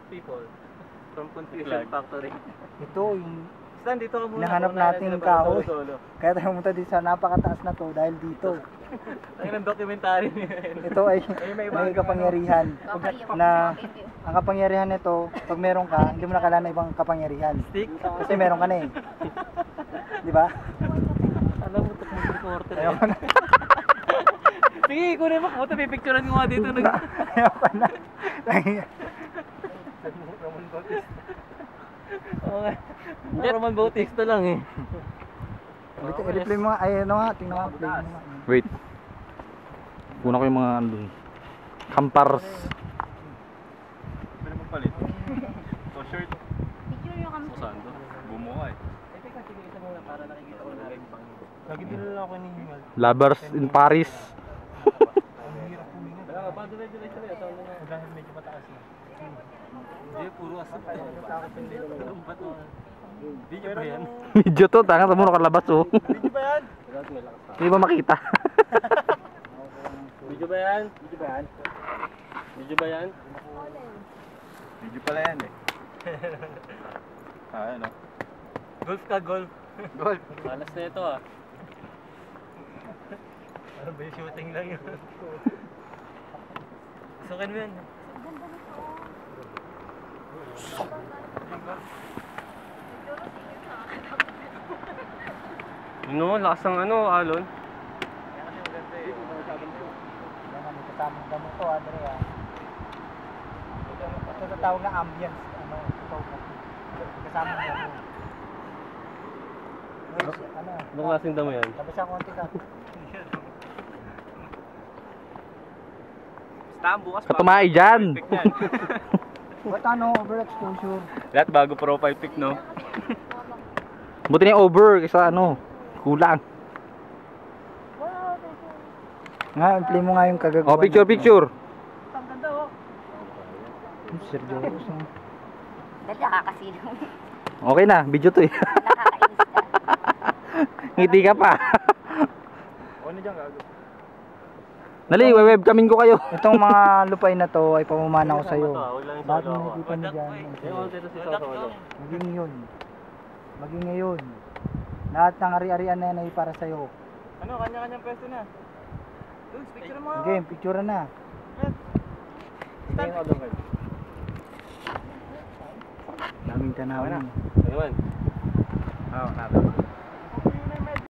people from Confusion Factory. Ito yung Stan, dito ka muna. hinahanap nating kahoy. Kaya tayo pumunta dito sa napakataas na to dahil dito. Ang ng documentary niya. Ito ay may kapangyarihan na ang kapangyarihan nito, pag meron ka, hindi mo na kailangan ng ibang kapangyarihan. Stick? Kasi meron ka na eh. Di ba? Alam mo, takong reporter. Ayoko na. Sige, kunin mo. Puta, may picturean ko nga dito. Ayoko na. Okay. Roman Bautista lang eh. I-replay mo nga. Ay, ano nga. Tingnan nga. Play mo nga. Wait. Kuna ko yung mga andun. Kampars. Pwede mo palit. So shirt. Picture yung kami. Saan to? Bumuha eh. Teka, sige, isa muna para nakikita ko na yung pangin. Lagi din lang ako hinihingal. Lovers in Paris. Ang hirap humingal. Wala ka pa, duray-duray siya. Tawag na. Dahil medyo mataas na. Hindi, puro asap. Natatakot hindi. Ba't mo? Video ba yan? Video to, tanga sa muna kalabas oh. Video ba yan? May lakas pa. Hindi ba makita? Video ba yan? Video ba yan? Video ba yan? Video pala yan eh. Ano? Golf ka, golf. Golf. Malas na ito ah. Ano ba yung shooting lang yun? Sukin mo yan. No, lakas ng ano, Alon. May kasamang gamot to, Andrea. Ito tatawag na ambience. Ano, ito. Kasamang gamot. Ano? Anong klaseng damo yan? Tapos siya konti ka. Basta bukas pa. Katumay dyan. Ba't ano, overexposure? Lahat bago profile pic no? Buti na yung over kaysa ano. Kulang. Nga, play mo nga yung kagagawa. Oh, picture, picture. Sergio. Dahil nakakasilaw. Okay na, video to eh. Nakakainis ka. Ngiti ka pa. Ano dyan gago? Dali, webcamin ko kayo. Itong mga lupay na to ay pamamana ko sa'yo. Huwag lang yung Lahat solo ng ako. nakikita mo dyan. Yung dito si Solo. Maging yun. Maging ngayon. Lahat ng ari-arian na yan ay para sa'yo. Ano? Kanya-kanyang pwesto na. Dudes, picture mo. Game, picture na. Tingin ko doon kayo. Daming tanawin. Ayun. Oo, natin.